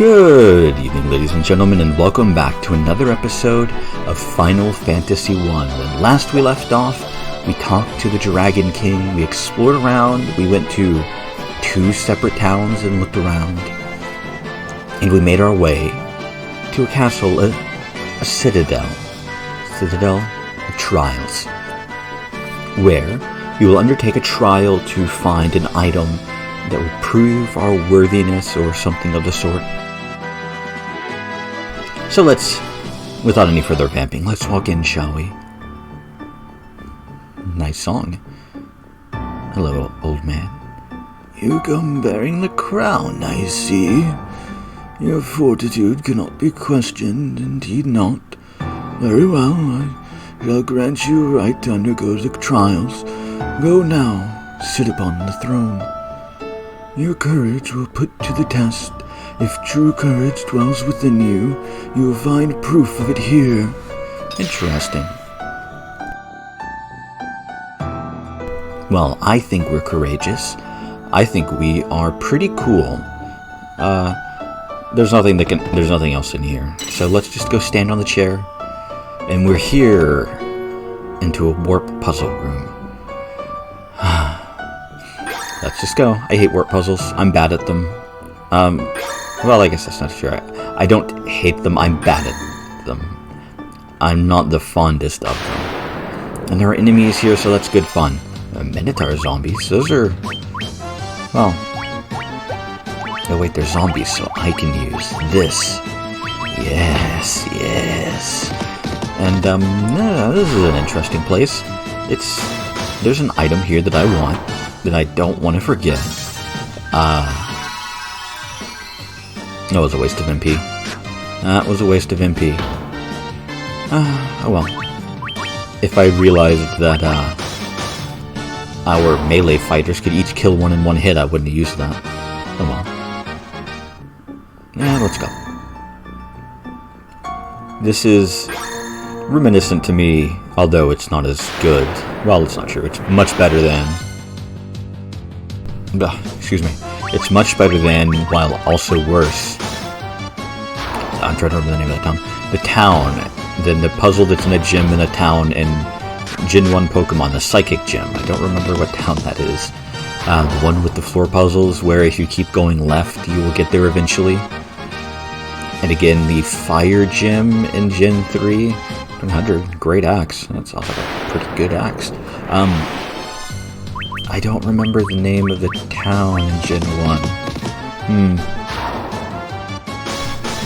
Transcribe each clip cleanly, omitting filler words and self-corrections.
Good evening, ladies and gentlemen, and welcome back to another episode of Final Fantasy I. When last we left off, we talked to the Dragon King, we explored around, we went to 2 separate towns and looked around, and we made our way to a castle, a citadel of trials, where we will undertake a trial to find an item that will prove our worthiness or something of the sort. So let's, without any further vamping, let's walk in, shall we? Nice song. Hello, old man. You come bearing the crown, I see. Your fortitude cannot be questioned, indeed not. Very well, I shall grant you right to undergo the trials. Go now, sit upon the throne. Your courage will put to the test. If true courage dwells within you, you will find proof of it here. Interesting. Well, I think we're courageous. I think we are pretty cool. There's nothing else in here. So let's just go stand on the chair. And we're here into a warp puzzle room. Let's just go. I hate warp puzzles. I'm bad at them. Well, I guess that's not true. I don't hate them. I'm bad at them. I'm not the fondest of them. And there are enemies here, so that's good fun. Minotaur zombies. Those are... well... oh wait, they're zombies, so I can use this. Yes, yes. And, this is an interesting place. There's an item here that I want, that I don't want to forget. That was a waste of MP. That was a waste of MP. Oh well. If I realized that, our melee fighters could each kill one in one hit, I wouldn't have used that. Oh well. Yeah, let's go. This is reminiscent to me, although it's not as good. Well, it's not true. It's much better than... excuse me. It's much better than, while also worse. I'm trying to remember the name of the town. The town. Then the puzzle that's in a gym in a town in Gen 1 Pokemon, the Psychic Gym. I don't remember what town that is. The one with the floor puzzles, where if you keep going left, you will get there eventually. And again, the Fire Gym in Gen 3. 100. Great axe. That sounds like a pretty good axe. I don't remember the name of the town in Gen 1.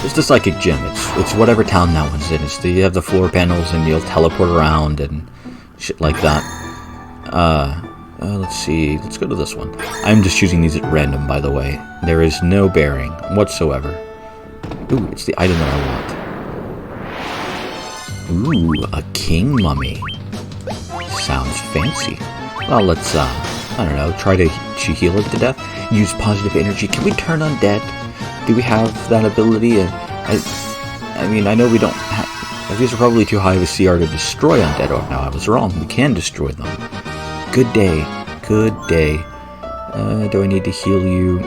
It's the Psychic Gym. It's whatever town that one's in. You have the floor panels and you'll teleport around and shit like that. Let's see. Let's go to this one. I'm just choosing these at random, by the way. There is no bearing whatsoever. Ooh, it's the item that I want. Ooh, a king mummy. Sounds fancy. Well, let's, I don't know, try to heal it to death. Use positive energy. Can we turn undead? Do we have that ability? I mean, I know we don't have... these are probably too high of a CR to destroy undead. Oh, no, I was wrong. We can destroy them. Good day. Good day. Do I need to heal you?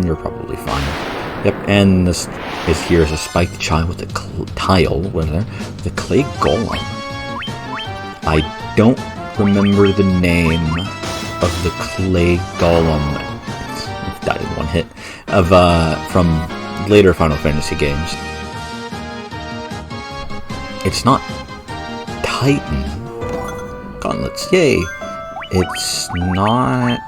You're probably fine. Yep, and this is here is a spiked child with a tile, with a clay golem. I don't remember the name of the clay golem. Died in one hit. From later Final Fantasy games. It's not Titan. Gauntlets, yay! It's not...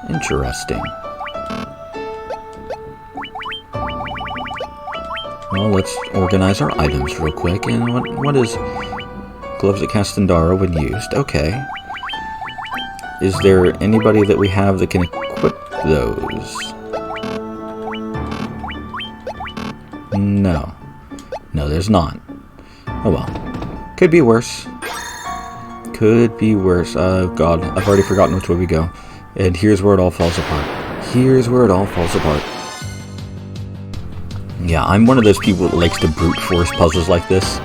interesting. Well, let's organize our items real quick. And what is... gloves that cast Endara when used. Okay. Is there anybody that we have that can equip those? No. No, there's not. Oh well. Could be worse. Could be worse. Oh god, I've already forgotten which way we go. And here's where it all falls apart. Here's where it all falls apart. Yeah, I'm one of those people that likes to brute force puzzles like this.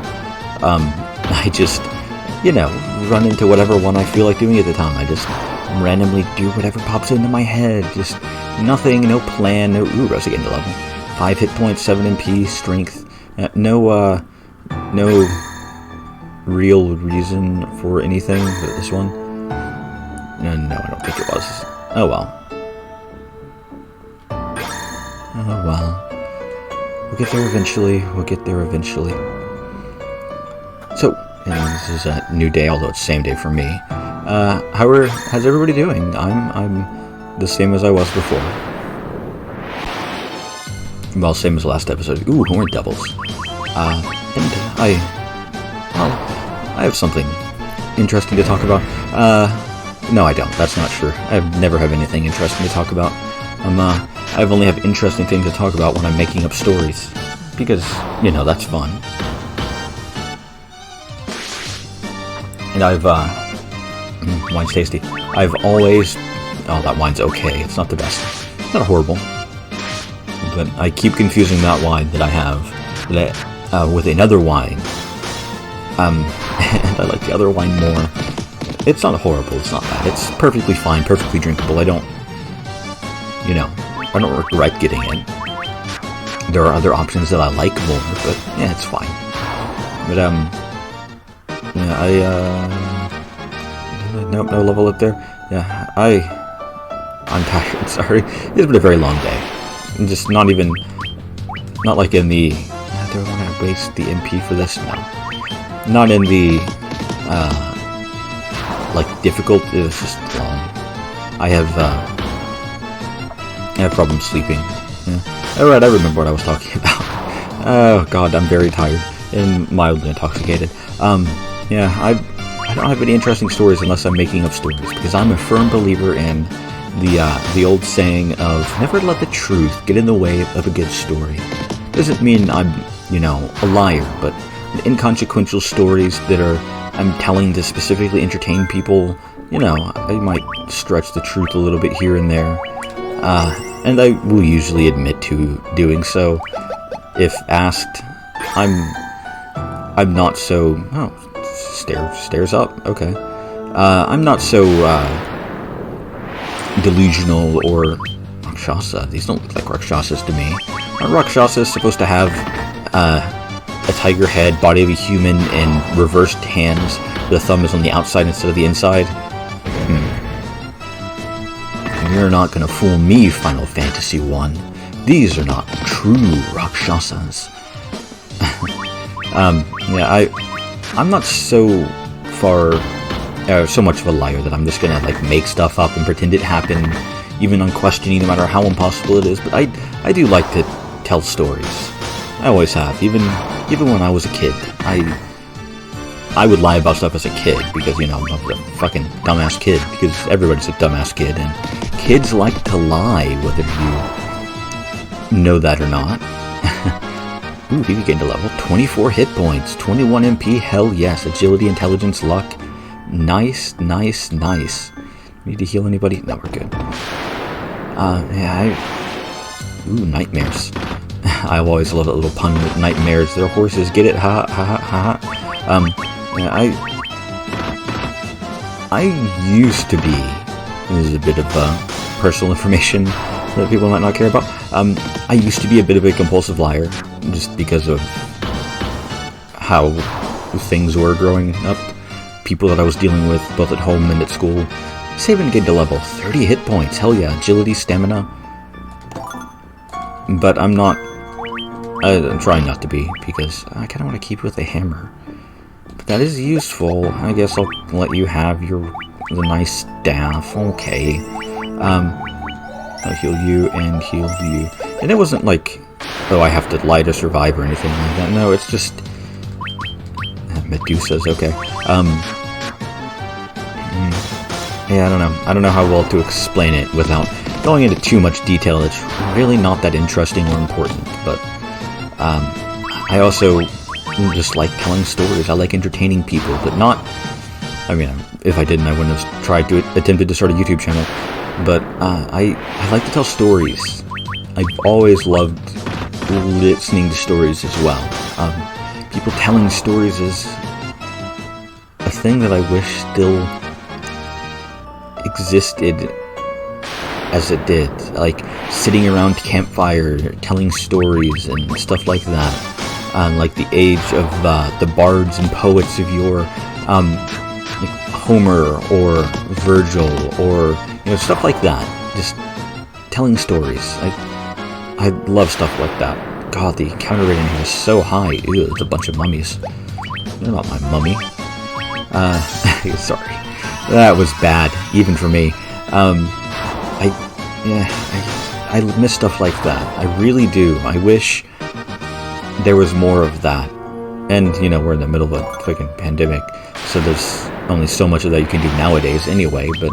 I just, you know, run into whatever one I feel like doing at the time. I just randomly do whatever pops into my head. Just nothing, no plan, no... Ooh, Rosa getting to level. 5 hit points, 7 MP, strength. No real reason for anything, but this one? No, I don't think it was. Oh well. Oh well. We'll get there eventually. So, and this is a new day, although it's the same day for me. How's everybody doing? I'm the same as I was before. Well, same as last episode. Ooh, horned devils. And I have something interesting to talk about. No, I don't. That's not true. I never have anything interesting to talk about. I only have interesting things to talk about when I'm making up stories. Because, you know, that's fun. And wine's tasty. I've always... Oh, that wine's okay. It's not the best. It's not horrible. But I keep confusing that wine that I have with another wine. And I like the other wine more. It's not horrible. It's not bad. It's perfectly fine, perfectly drinkable. I don't regret getting it. There are other options that I like more, but yeah, it's fine. But yeah, no level up there. Yeah, I'm tired. Sorry, it's been a very long day. Just not like in the. Do I want to waste the MP for this? No, not in the like difficult. It's just long. I have problems sleeping. Yeah. Alright, I remember what I was talking about. Oh god, I'm very tired and mildly intoxicated. Yeah, I don't have any interesting stories unless I'm making up stories, because I'm a firm believer in the old saying of never let the truth get in the way of a good story. Doesn't mean I'm, a liar, but inconsequential stories that I'm telling to specifically entertain people, I might stretch the truth a little bit here and there. And I will usually admit to doing so. If asked, I'm not so... Oh, stairs up, okay. I'm not so delusional or Rakshasa. These don't look like Rakshasas to me. A Rakshasa is supposed to have a tiger head, body of a human, and reversed hands. The thumb is on the outside instead of the inside. You're not gonna fool me, Final Fantasy 1. These are not true Rakshasas. Yeah, I'm not so much of a liar that I'm just gonna make stuff up and pretend it happened, even unquestioning, no matter how impossible it is. But I do like to tell stories. I always have, even when I was a kid. I would lie about stuff as a kid because, I'm a fucking dumbass kid, because everybody's a dumbass kid, and kids like to lie, whether you know that or not. Ooh, he gained a level. 24 hit points, 21 MP, hell yes. Agility, intelligence, luck. Nice. Need to heal anybody? No, we're good. Yeah, Ooh, nightmares. I always love that little pun with nightmares. They're horses, get it? Ha ha ha ha. Yeah, I used to be, this is a bit of personal information that people might not care about, I used to be a bit of a compulsive liar, just because of how things were growing up, people that I was dealing with, both at home and at school. Saving get to level, 30 hit points, hell yeah, agility, stamina, but I'm trying not to be, because I kind of want to keep with a hammer. That is useful. I guess I'll let you have the nice staff. Okay. I'll heal you and heal you. And it wasn't like, oh, I have to lie to survive or anything like that. No, it's just... Medusa's okay. Yeah, I don't know how well to explain it without going into too much detail. It's really not that interesting or important. But, I also... just like telling stories. I like entertaining people, but not... I mean, if I didn't, I wouldn't have attempted to start a YouTube channel. But I like to tell stories. I've always loved listening to stories as well. People telling stories is a thing that I wish still existed as it did, like sitting around campfire, telling stories and stuff like that. Like the age of the bards and poets of yore, like Homer or Virgil, or stuff like that. Just telling stories. I love stuff like that. God, the encounter rate in here is so high. Ew, there's a bunch of mummies. They're not my mummy. Sorry, that was bad, even for me. I miss stuff like that. I really do. I wish there was more of that. And, we're in the middle of a freaking pandemic, so there's only so much of that you can do nowadays anyway, but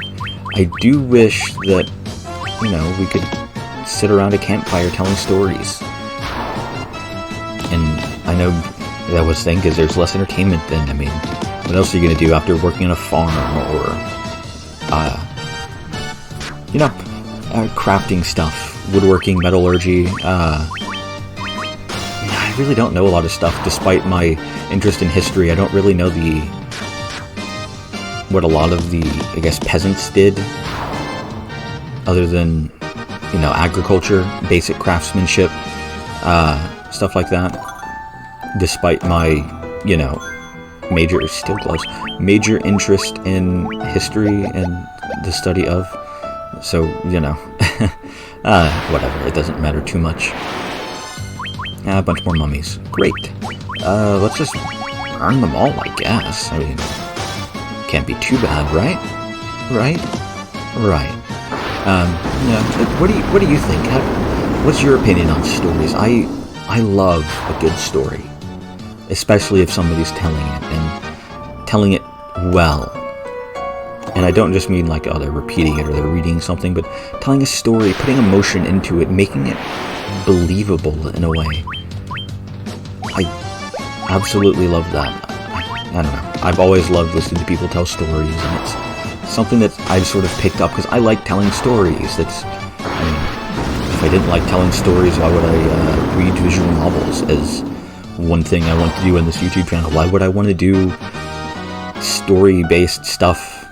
I do wish that, we could sit around a campfire telling stories. And I know that was the thing, because there's less entertainment then. I mean, what else are you going to do after working on a farm, or, crafting stuff, woodworking, metallurgy. I really don't know a lot of stuff, despite my interest in history. I don't really know what a lot of the, I guess, peasants did, other than, agriculture, basic craftsmanship, stuff like that. Despite my, major interest in history and the study of. So, whatever, it doesn't matter too much. A bunch more mummies. Great. Let's just burn them all, I guess. I mean, can't be too bad, right? Right. What do you think? What's your opinion on stories? I love a good story, especially if somebody's telling it, and telling it well. And I don't just mean like, oh, they're repeating it or they're reading something, but telling a story, putting emotion into it, making it believable in a way. I absolutely love that. I don't know. I've always loved listening to people tell stories, and it's something that I've sort of picked up because I like telling stories. If I didn't like telling stories, why would I read visual novels as one thing I want to do on this YouTube channel? Why would I want to do story-based stuff?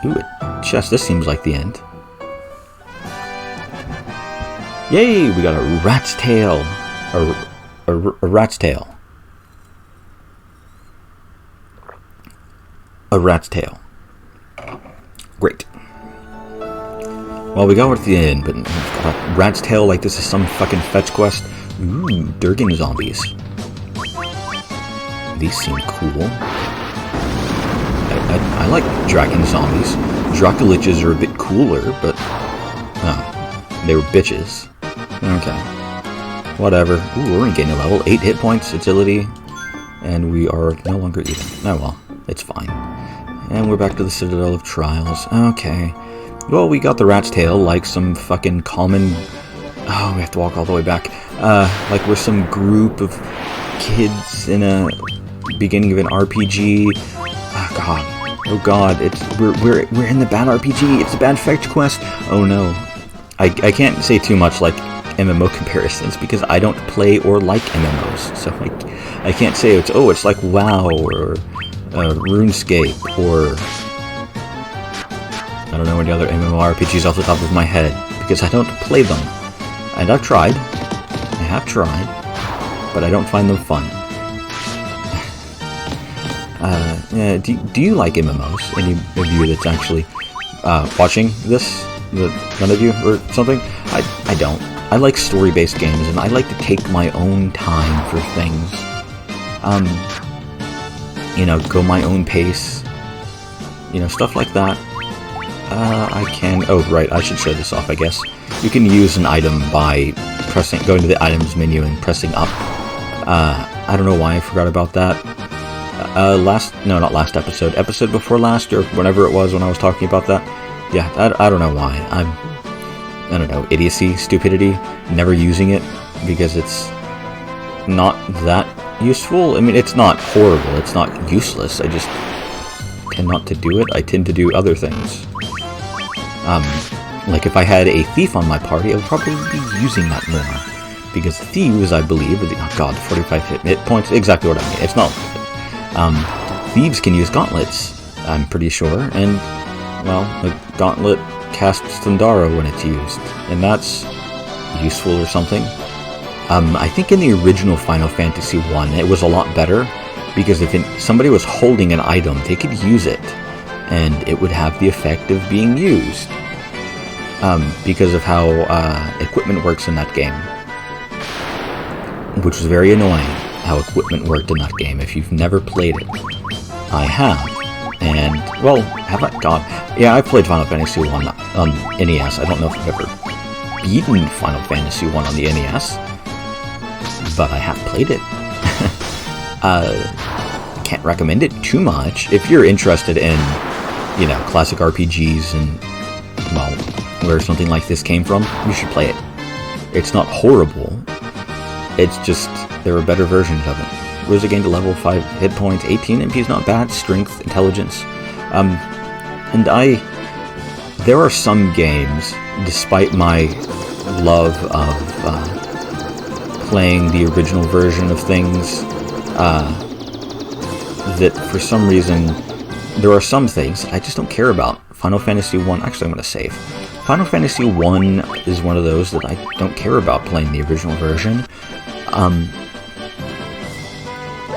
Ooh, chest, this seems like the end. Yay, we got a rat's tail. A rat's tail. A rat's tail. Great. Well, we got at the end, but a rat's tail like this is some fucking fetch quest. Ooh, Durgan zombies. These seem cool. I like dragon zombies. Dracoliches are a bit cooler, but they were bitches. Okay. Whatever. Ooh, we're gaining a level. 8 hit points, agility, and we are no longer even. Oh well, it's fine. And we're back to the Citadel of Trials. Okay. Well, we got the rat's tail, like some fucking common. Oh, we have to walk all the way back. Like we're some group of kids in a beginning of an RPG. Oh god, we're in the bad RPG. It's a bad fetch quest. Oh no. I can't say too much like MMO comparisons because I don't play or like MMOs. So I can't say it's like WoW or RuneScape or I don't know any other MMORPGs off the top of my head because I don't play them. And I've tried. I have tried, but I don't find them fun. Do you like MMOs? Any of you that's actually watching this? None of you or something? I don't. I like story-based games, and I like to take my own time for things. Go my own pace. Stuff like that. I can... Oh, right, I should show this off, I guess. You can use an item by going to the items menu and pressing up. I don't know why I forgot about that. Not last episode. Episode before last, or whenever it was when I was talking about that. Yeah, I don't know why. I don't know, idiocy, stupidity, never using it, because it's not that useful. I mean, it's not horrible, it's not useless, I just tend not to do it. I tend to do other things. Like if I had a thief on my party, I would probably be using that more. Because thieves, I believe, are 45 hit points, exactly what I mean, it's not worth it. Thieves can use gauntlets, I'm pretty sure, and well, the gauntlet casts Thundara when it's used, and that's useful or something. I think in the original Final Fantasy 1, it was a lot better, because if somebody was holding an item, they could use it, and it would have the effect of being used, because of how equipment works in that game. Which was very annoying, how equipment worked in that game. If you've never played it, I have. And, well, have I? God. Yeah, I played Final Fantasy 1 on NES. I don't know if I've ever beaten Final Fantasy 1 on the NES, but I have played it. Can't recommend it too much. If you're interested in, classic RPGs and, well, where something like this came from, you should play it. It's not horrible. It's just, there are better versions of it. Rosa gained a level 5 hit points, 18 MP is not bad, strength, intelligence. And there are some games, despite my love of playing the original version of things, that for some reason, there are some things I just don't care about. Final Fantasy 1, actually I'm going to save. Final Fantasy 1 is one of those that I don't care about playing the original version.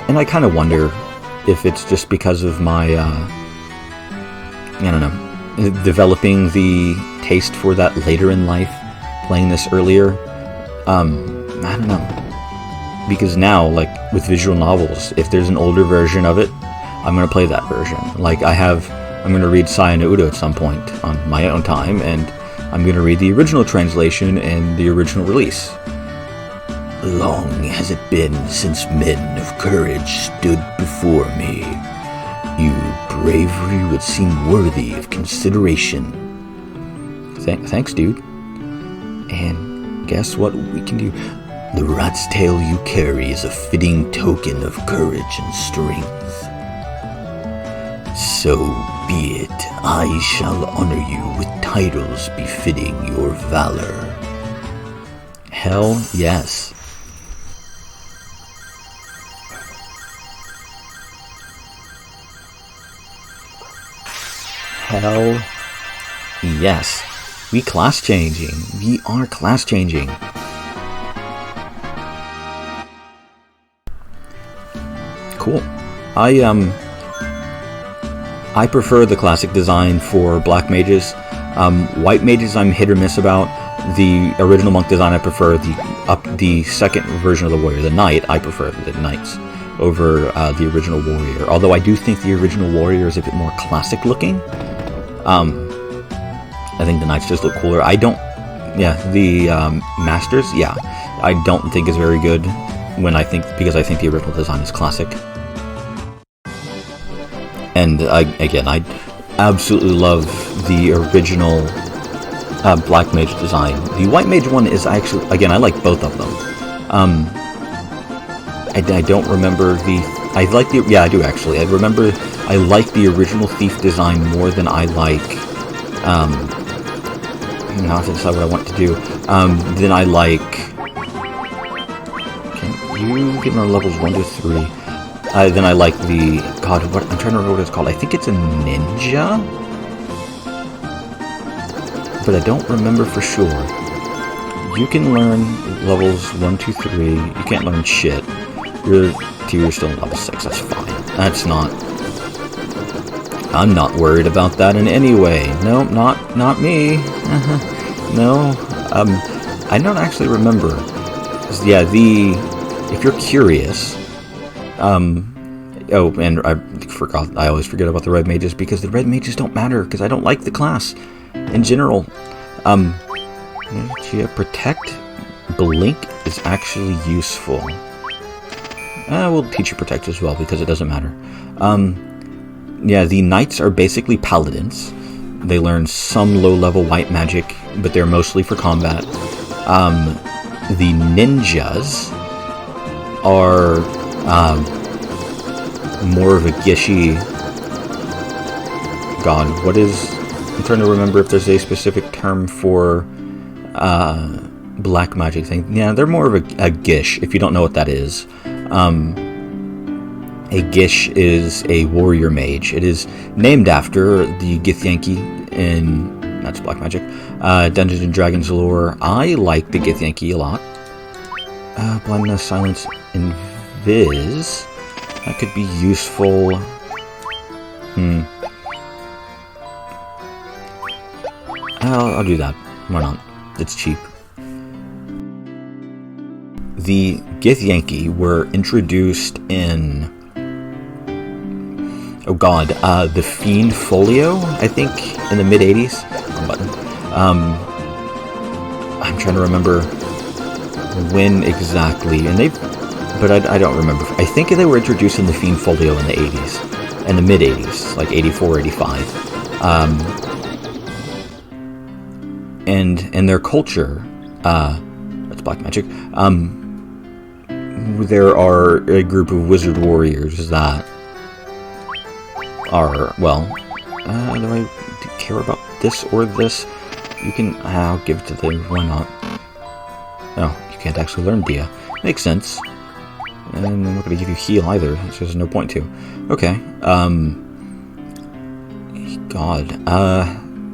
And I kind of wonder if it's just because of my, developing the taste for that later in life, playing this earlier. I don't know. Because now, like, with visual novels, if there's an older version of it, I'm going to play that version. Like, I'm going to read Sayano Udo at some point on my own time, and I'm going to read the original translation and the original release. Long has it been since men of courage stood before me. Your bravery would seem worthy of consideration. Thanks, dude. And guess what we can do? The rat's tail you carry is a fitting token of courage and strength. So be it. I shall honor you with titles befitting your valor. Hell yes. Hell yes. We class changing. We are class changing. Cool. I prefer the classic design for black mages. White mages I'm hit or miss about. The original monk design I prefer. The second version of the warrior, the knight, I prefer the knights over the original warrior. Although I do think the original warrior is a bit more classic looking. I think the knights just look cooler. The masters, I don't think is very good because I think the original design is classic. And I absolutely love the original black mage design. The white mage one is actually, again, I like both of them. I don't remember I do actually. I like the original thief design more than I like, now I have to decide what I want to do, then I like, can you get on levels 1 to 3, then I like I'm trying to remember what it's called. I think it's a ninja, but I don't remember for sure. You can learn levels 1, 2, 3, you can't learn shit. You're still in level 6, that's fine. I'm not worried about that in any way. No, not me. No, I don't actually remember. If you're curious, and I forgot, I always forget about the red mages, because the red mages don't matter, because I don't like the class in general. Protect, blink is actually useful. We'll teach you protect as well, because it doesn't matter. The knights are basically paladins. They learn some low-level white magic, but they're mostly for combat. The ninjas are more of a gishy... God, I'm trying to remember if there's a specific term for black magic thing. Yeah, they're more of a gish, if you don't know what that is. A gish is a warrior mage. It is named after the Githyanki in... That's black magic. Dungeons and Dragons lore. I like the Githyanki a lot. Blindness, silence, and viz. That could be useful. I'll do that. Why not? It's cheap. The Githyanki were introduced in... Oh god, the Fiend Folio, I think, in the mid-80s. I'm trying to remember when exactly, but I don't remember. I think they were introduced in the Fiend Folio in the 80s, in the mid-80s, like 84, 85. And their culture, that's black magic, there are a group of wizard warriors that are, well, do I care about this or this? You can, I'll give it to them, why not? Oh, you can't actually learn Dia. Makes sense. And I'm not going to give you heal either, so there's no point to. Okay, God,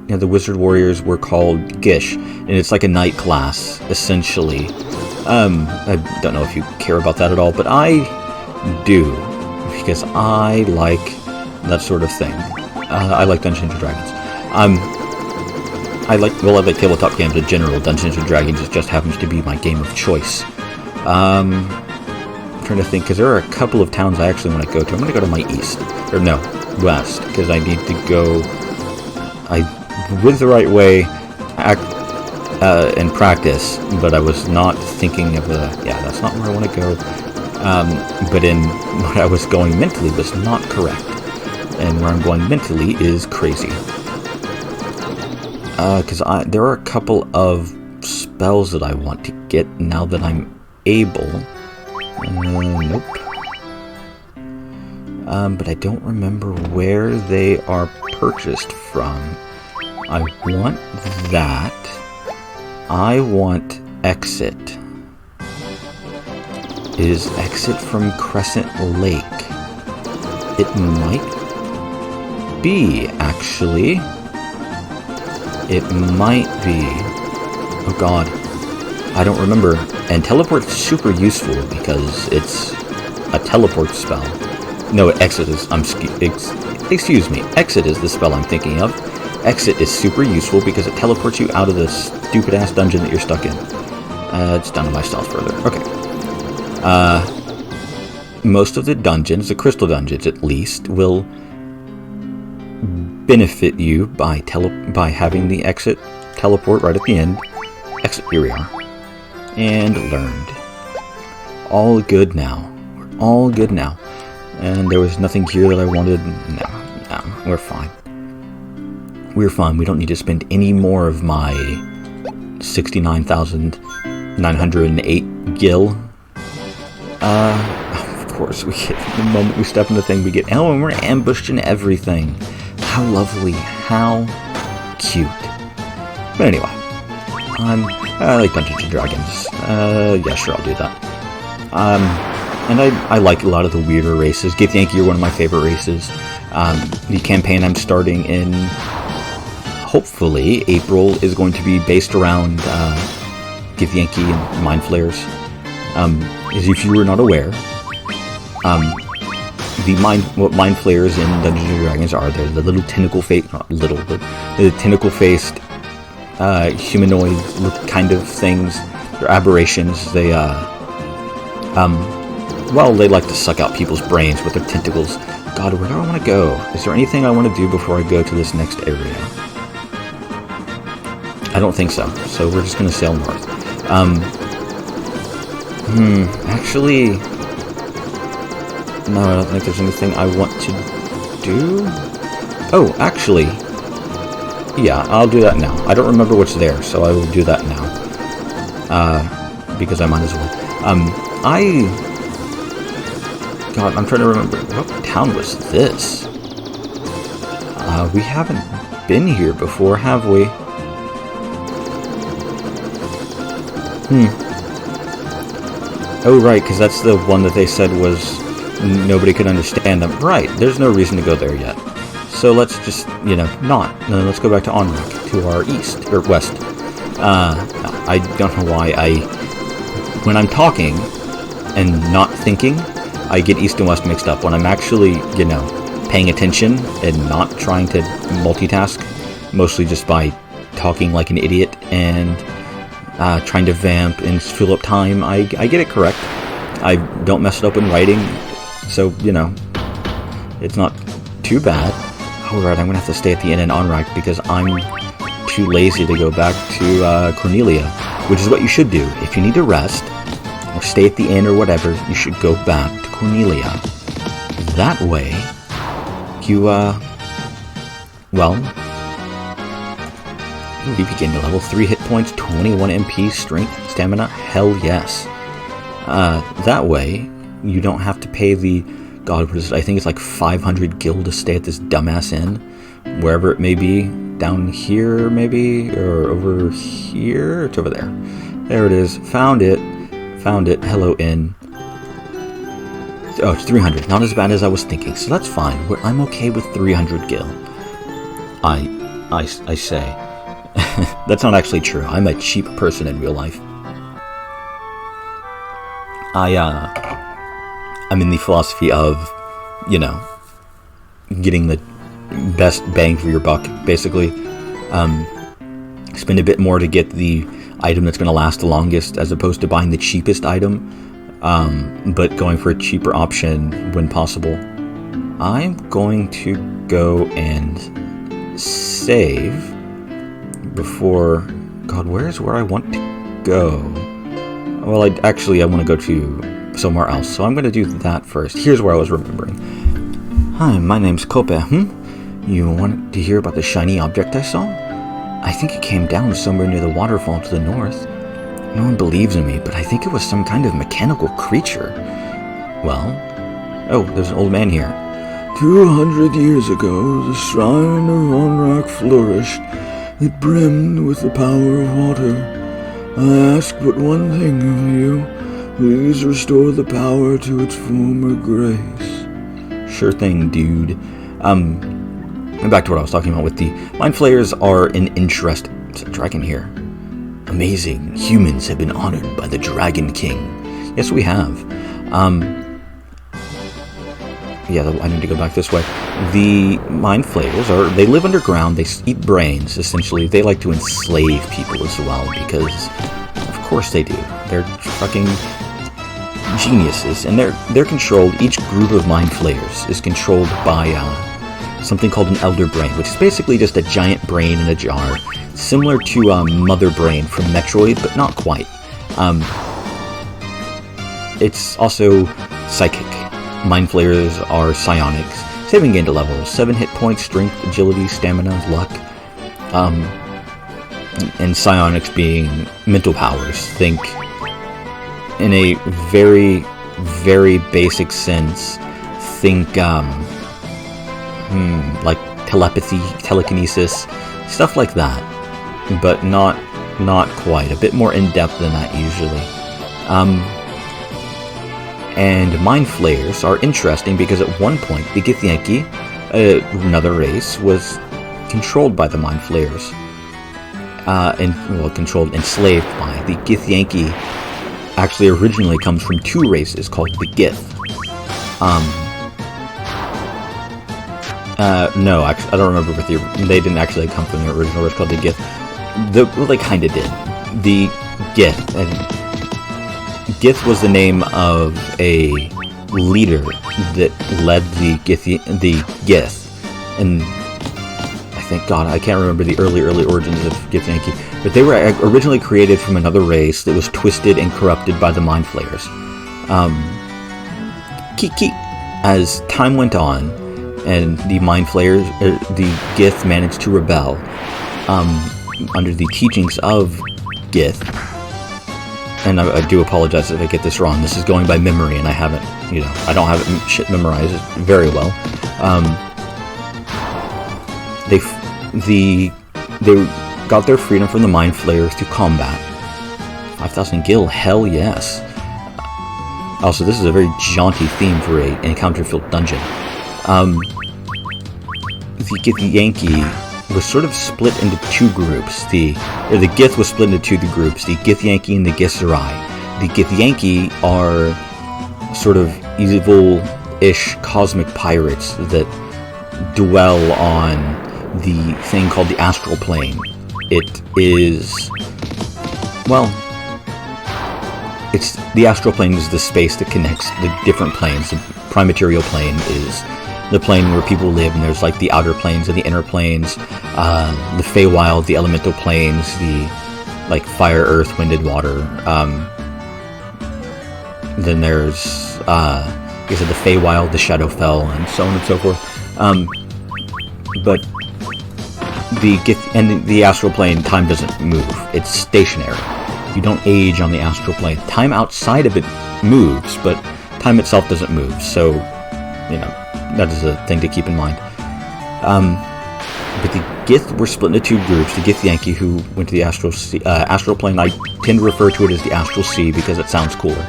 yeah, the wizard warriors were called Gish, and it's like a knight class, essentially. I don't know if you care about that at all, but I do, because I like that sort of thing. I like Dungeons and Dragons. I like tabletop games in general. Dungeons and Dragons just happens to be my game of choice. I'm trying to think, because there are a couple of towns I actually want to go to. I'm going to go to my east, or no, west, because I need to go, with the right way, and practice, but I was not thinking of that's not where I want to go, but in what I was going mentally was not correct, and where I'm going mentally is crazy, because there are a couple of spells that I want to get now that I'm able. Nope. But I don't remember where they are purchased from. I want that. I want Exit. Is Exit from Crescent Lake? It might be, actually. It might be. Oh god. I don't remember. And Teleport's super useful because it's a teleport spell. No, Exit is... excuse me. Exit is the spell I'm thinking of. Exit is super useful because it teleports you out of the stupid-ass dungeon that you're stuck in. It's down to my stealth further. Okay. Most of the dungeons, the crystal dungeons at least, will benefit you by having the exit teleport right at the end. Exit, here we are. And learned. All good now. We're all good now. And there was nothing here that I wanted. No, we're fine. We're fine. We don't need to spend any more of my 69,908 gil. Of course, we get, the moment we step in the thing, we get, oh, and we're ambushed and everything. How lovely. How cute. But anyway, I like Dungeons and Dragons. Yeah, sure, I'll do that. And I like a lot of the weirder races. Githyanki are one of my favorite races. The campaign I'm starting in, hopefully, April, is going to be based around Githyanki and Mind Flayers. As if you were not aware, what Mind Flayers in Dungeons and Dragons are, they're the little tentacle-faced, not little, but the tentacle-faced humanoid kind of things. They're aberrations. They they like to suck out people's brains with their tentacles. God, where do I want to go? Is there anything I want to do before I go to this next area? I don't think so. So we're just going to sail north. Actually, no, I don't think there's anything I want to do. Oh, actually, yeah, I'll do that now. I don't remember what's there, so I will do that now. Because I might as well. God, I'm trying to remember. What town was this? We haven't been here before, have we? Oh, right, because that's the one that they said was nobody could understand them. Right, there's no reason to go there yet. So let's just, not. No, let's go back to Onrak, to our east, or west. I don't know why when I'm talking and not thinking, I get east and west mixed up. When I'm actually, paying attention and not trying to multitask, mostly just by talking like an idiot and trying to vamp and fill up time, I get it correct. I don't mess it up in writing, so, it's not too bad. Alright, I'm going to have to stay at the inn in Onrak because I'm too lazy to go back to Cornelia, which is what you should do. If you need to rest, or stay at the inn or whatever, you should go back to Cornelia. That way, you, VP gained a level, 3 hit points, 21 MP, strength, stamina, hell yes. That way, you don't have to pay the, God, what is it? I think it's like 500 gil to stay at this dumbass inn, wherever it may be, down here maybe, or over here, it's over there. There it is, found it, hello inn. Oh, it's 300, not as bad as I was thinking, so that's fine. I'm okay with 300 gil. I say. That's not actually true. I'm a cheap person in real life. I'm in the philosophy of, getting the best bang for your buck, basically. Spend a bit more to get the item that's going to last the longest, as opposed to buying the cheapest item, but going for a cheaper option when possible. I'm going to go and save before... God, where's where I want to go? Well, I want to go to somewhere else, so I'm going to do that first. Here's where I was remembering. Hi, my name's Kope. You wanted to hear about the shiny object I saw? I think it came down somewhere near the waterfall to the north. No one believes in me, but I think it was some kind of mechanical creature. Well, oh, there's an old man here. 200 years ago, the shrine of Onrak flourished. It brimmed with the power of water. I ask but one thing of you. Please restore the power to its former grace. Sure thing, dude. Back to what I was talking about with the Mind Flayers are an interest. There's a dragon here. Amazing. Humans have been honored by the Dragon King. Yes, we have. I need to go back this way. The Mind Flayers they live underground. They eat brains, essentially. They like to enslave people as well, because of course they do. They're fucking geniuses, and they're controlled. Each group of Mind Flayers is controlled by something called an Elder Brain, which is basically just a giant brain in a jar, similar to Mother Brain from Metroid, but not quite. It's also psychic. Mind Flayers are psionics. Saving gained a level, 7 hit points, strength, agility, stamina, luck. And psionics being mental powers. Think, in a very, very basic sense, think like telepathy, telekinesis, stuff like that. But not quite. A bit more in-depth than that usually. And Mind Flayers are interesting because at one point the Githyanki, another race, was controlled by the Mind Flayers. Enslaved by. The Githyanki actually originally comes from 2 races called the Gith. No, actually, I don't remember if they didn't actually come from the original race called the Gith. They kinda did. The Gith, and Gith was the name of a leader that led the Gith, and I think, God, I can't remember the early origins of Githyanki, but they were originally created from another race that was twisted and corrupted by the Mind Flayers. As time went on, and the Mind Flayers, the Gith managed to rebel under the teachings of Gith. And I do apologize if I get this wrong. This is going by memory, and I haven't, I don't have shit memorized very well. They got their freedom from the Mind Flayers through combat. 5,000 gil, hell yes. Also, this is a very jaunty theme for an encounter-filled dungeon. the Githyanki was sort of split into two groups. The Gith was split into two groups, the Githyanki and the Githzerai. The Githyanki are sort of evil-ish cosmic pirates that dwell on the thing called the astral plane. It is, well, it's the astral plane is the space that connects the different planes. The prime material plane is the plane where people live, and there's like the outer planes and the inner planes, the Feywild, the elemental planes, the like fire, earth, wind, and water. Then there's like I said, the Feywild, the Shadowfell, and so on and so forth. But the astral plane, time doesn't move. It's stationary. You don't age on the astral plane. Time outside of it moves, but time itself doesn't move. So, that is a thing to keep in mind. But the Gith were split into two groups. The Githyanki, who went to the astral plane, I tend to refer to it as the astral sea because it sounds cooler.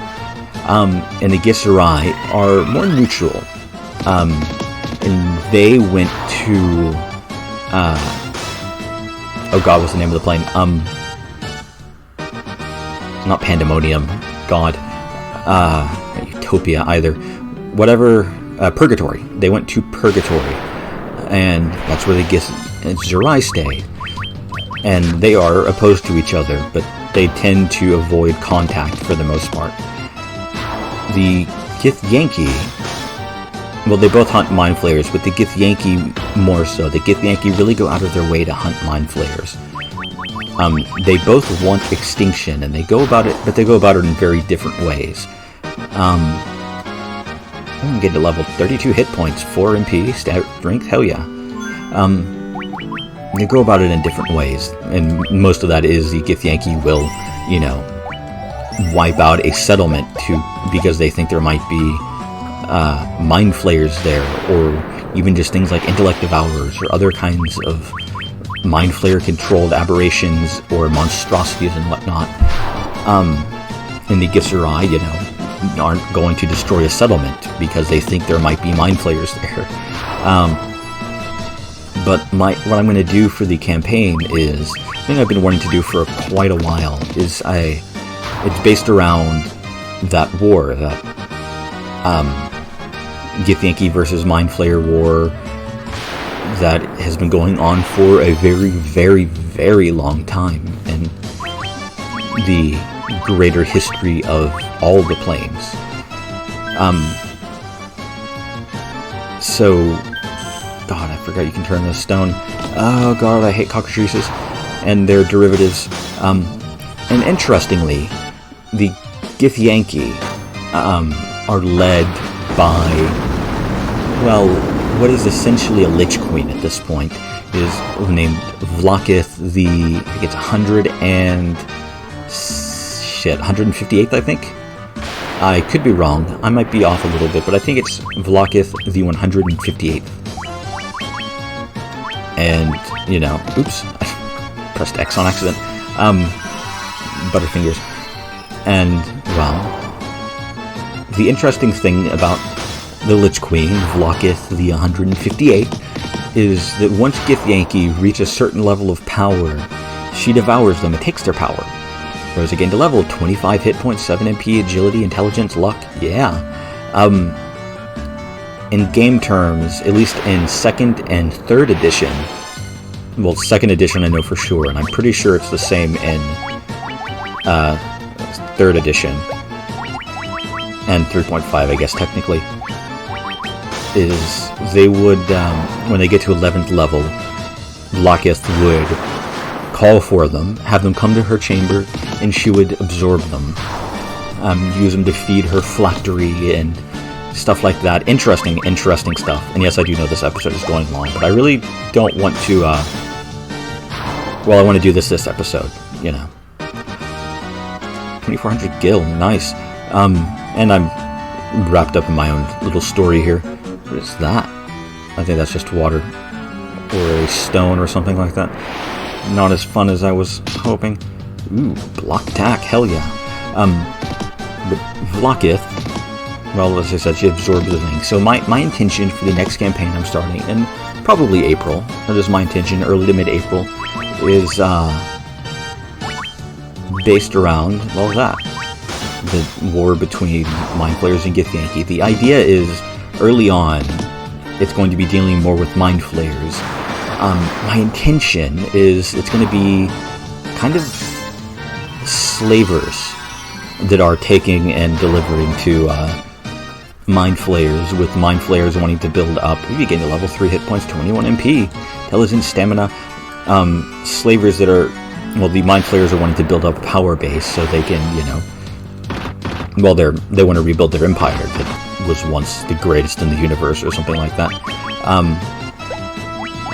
And the Githzerai are more neutral. And they went to... oh god, what's the name of the plane? Not Pandemonium. God. Not Utopia either. Whatever. Purgatory. They went to Purgatory. And that's where the Githzerai stay. And they are opposed to each other, but they tend to avoid contact for the most part. The Githyanki, well, they both hunt mind flayers, but the Githyanki more so. The Githyanki really go out of their way to hunt mind flayers. They both want extinction, and they go about it, but they go about it in very different ways. I'm getting to level 32 hit points, 4 MP, strength, hell yeah. They go about it in different ways, and most of that is the Githyanki will, wipe out a settlement because they think there might be mind flayers there, or even just things like intellect devourers or other kinds of mind flayer controlled aberrations or monstrosities and whatnot. And the Githzerai, aren't going to destroy a settlement because they think there might be mind flayers there. But what I'm going to do for the campaign is something I've been wanting to do for quite a while. It's based around that war, that Githyanki versus Mind Flayer war that has been going on for a very, very, very long time, and the greater history of all the planes. So, God, I forgot you can turn this stone. Oh God, I hate cockatrices and their derivatives. And interestingly, the Githyanki are led by, well, what is essentially a Lich Queen at this point. It is named Vlaakith the, I think it's 158th, I think? I could be wrong. I might be off a little bit, but I think it's Vlaakith the 158th. And, oops, I pressed X on accident. Butterfingers. And, well, the interesting thing about the Lich Queen, Vlaakith the 158th, is that once Githyanki reach a certain level of power, she devours them. It takes their power. Rose again to level, 25 hit points, 7 MP, agility, intelligence, luck. Yeah. In game terms, at least in 2nd and 3rd edition, well, 2nd edition I know for sure, and I'm pretty sure it's the same in 3rd edition, and 3.5, I guess, technically, is they would, when they get to 11th level, Vlaakith would call for them, have them come to her chamber, and she would absorb them, use them to feed her phylactery and stuff like that. Interesting stuff. And yes, I do know this episode is going long, but I really don't want to, well, I want to do this episode, 2400 gil, nice. And I'm wrapped up in my own little story here. What is that? I think that's just water, or a stone or something like that. Not as fun as I was hoping. Ooh, block attack, hell yeah. But Vlaakith, well, as I said, she absorbs the thing. So my intention for the next campaign I'm starting, and probably April. That is my intention. Early to mid-April is based around, well, that. The war between Mind Flayers and Githyanki. The idea is, early on, it's going to be dealing more with Mind Flayers. My intention is it's going to be kind of slavers that are taking and delivering to Mind Flayers, with Mind Flayers wanting to build up. You gain a level 3 hit points, 21 MP, intelligence, stamina. Slavers that are, well, the Mind Flayers are wanting to build up a power base so they can, you know, well, they want to rebuild their empire that was once the greatest in the universe or something like that.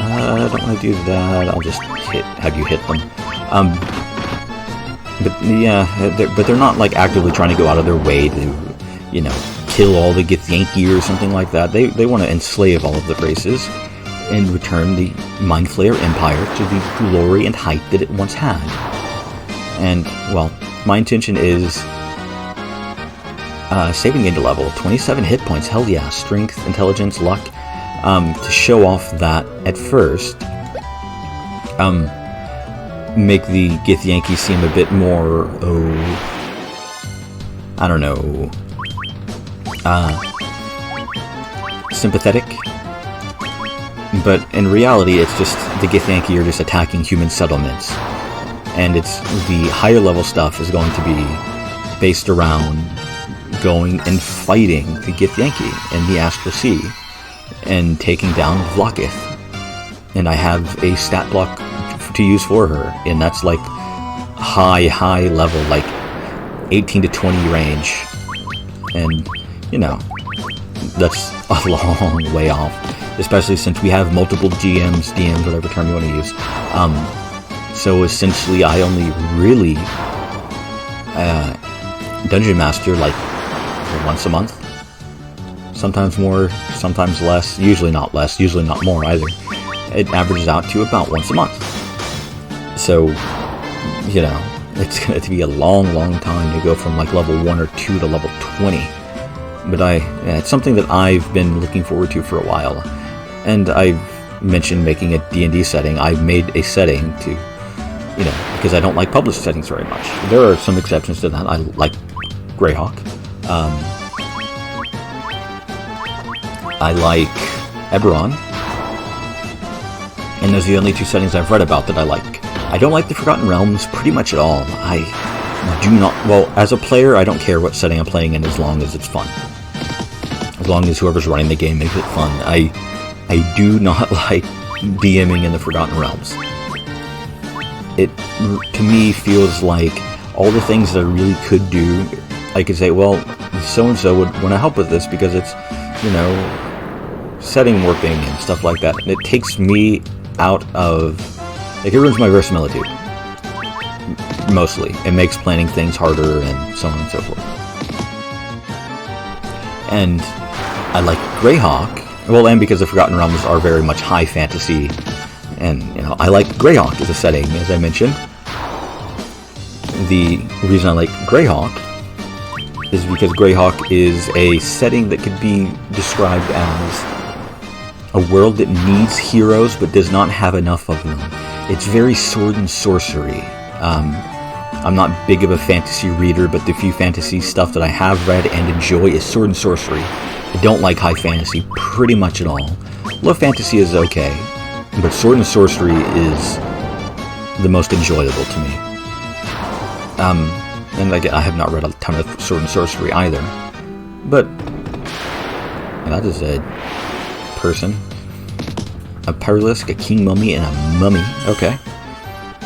I don't want to do that. I'll just have you hit them. But yeah, they're not like actively trying to go out of their way to, you know, kill all the Githyanki or something like that. They want to enslave all of the races and return the Mind Flayer Empire to the glory and height that it once had. And, well, my intention is saving into level, 27 hit points, hell yeah, strength, intelligence, luck, to show off that at first, make the Githyanki seem a bit more, I don't know, sympathetic, but in reality it's just the Githyanki are just attacking human settlements, and it's the higher level stuff is going to be based around going and fighting the Githyanki in the Astral Sea and taking down Vlokith. And I have a stat block to use for her, and that's like high level, like 18 to 20 range. And, you know, that's a long way off, especially since we have multiple GMs, DMs, whatever term you want to use. So essentially I only really Dungeon Master like once a month, sometimes more, sometimes less, usually not less, usually not more either. It averages out to about once a month. So, you know, it's going to be a long time to go from like level 1 or 2 to level 20. But it's something that I've been looking forward to for a while. And I've mentioned making a D&D setting. I've made a setting to, you know, because I don't like published settings very much. There are some exceptions to that. I like Greyhawk. I like Eberron, and those are the only two settings I've read about that I like. I don't like the Forgotten Realms pretty much at all. I do not, well, as a player, I don't care what setting I'm playing in as long as it's fun. As long as whoever's running the game makes it fun. I do not like DMing in the Forgotten Realms. It, to me, feels like all the things that I really could do, I could say, well, so-and-so would want to help with this because it's, you know, setting warping and stuff like that. And it takes me out of, like, it ruins my verisimilitude. Mostly. It makes planning things harder and so on and so forth. And I like Greyhawk, well, and because the Forgotten Realms are very much high fantasy, and, you know, I like Greyhawk as a setting, as I mentioned. The reason I like Greyhawk is because Greyhawk is a setting that could be described as a world that needs heroes but does not have enough of them. It's very sword and sorcery. I'm not big of a fantasy reader, but the few fantasy stuff that I have read and enjoy is sword and sorcery. I don't like high fantasy pretty much at all. Low fantasy is okay, but sword and sorcery is the most enjoyable to me. And again, I have not read a ton of sword and sorcery either, but that is a person, a Pyralisk, a King Mummy, and a Mummy. Okay,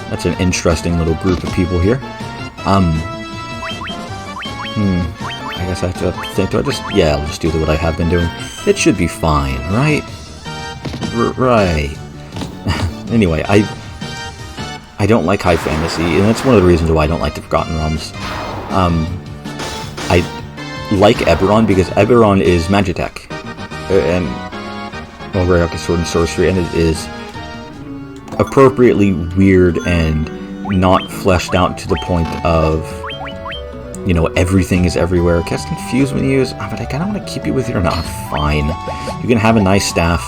that's an interesting little group of people here. I guess I have to think. I'll just do what I have been doing. It should be fine, right? Right. Anyway, I don't like high fantasy, and that's one of the reasons why I don't like the Forgotten Realms. I like Eberron because Eberron is Magitech, and well, Greyhawk is sword and sorcery, and it is appropriately weird and not fleshed out to the point of, you know, everything is everywhere. It gets confused when you use, but I kind of want to keep you with your, fine. You can have a nice staff,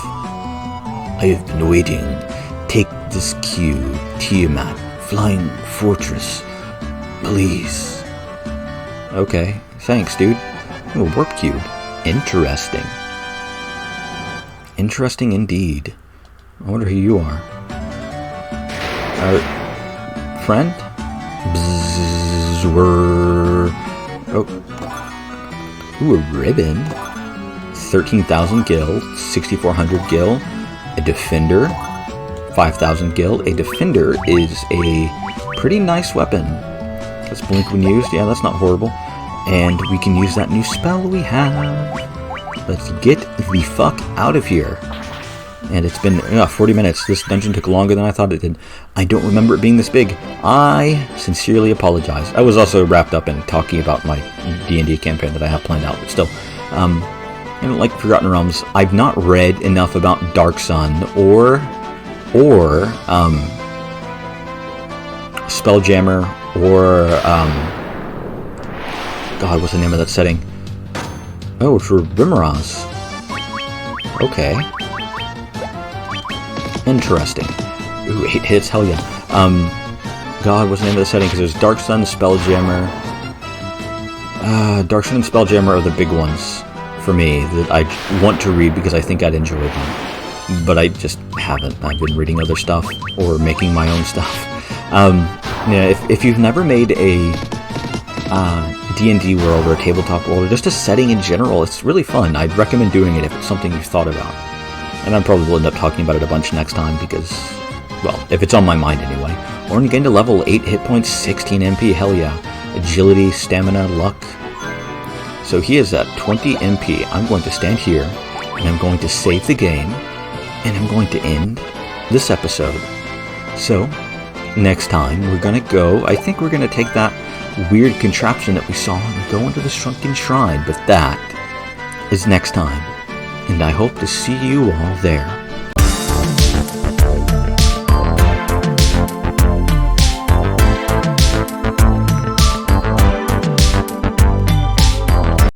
I have been waiting. Take this cube, Tiamat, Flying Fortress. Please. Okay, thanks, dude. A warp cube. Interesting. Interesting indeed. I wonder who you are. Friend? Bzzz, oh. Ooh, a ribbon. 13,000 gil, 6,400 gil. A defender. 5,000 gil. A defender is a pretty nice weapon. That's blink when used. Yeah, that's not horrible. And we can use that new spell we have. Let's get the fuck out of here. And it's been 40 minutes. This dungeon took longer than I thought it did. I don't remember it being this big. I sincerely apologize. I was also wrapped up in talking about my D&D campaign that I have planned out. But still, like Forgotten Realms, I've not read enough about Dark Sun or Spelljammer or God, what's the name of that setting? Oh, it's for Rimmeraz. Okay. Interesting. Ooh, 8 hits, hell yeah. God, what's the name of the setting? Because there's Dark Sun, Spelljammer. Dark Sun and Spelljammer are the big ones for me that I want to read because I think I'd enjoy them. But I just haven't. I've been reading other stuff or making my own stuff. If you've never made a D&D world or a tabletop world or just a setting in general, it's really fun. I'd recommend doing it if it's something you've thought about. And I probably will end up talking about it a bunch next time because, well, if it's on my mind anyway. Orin gained a level, 8 hit points, 16 MP, hell yeah. Agility, stamina, luck. So he is at 20 MP. I'm going to stand here, and I'm going to save the game, and I'm going to end this episode. So, next time, we're going to go, I think we're going to take that weird contraption that we saw and go into the Shrunken Shrine, but that is next time. And I hope to see you all there.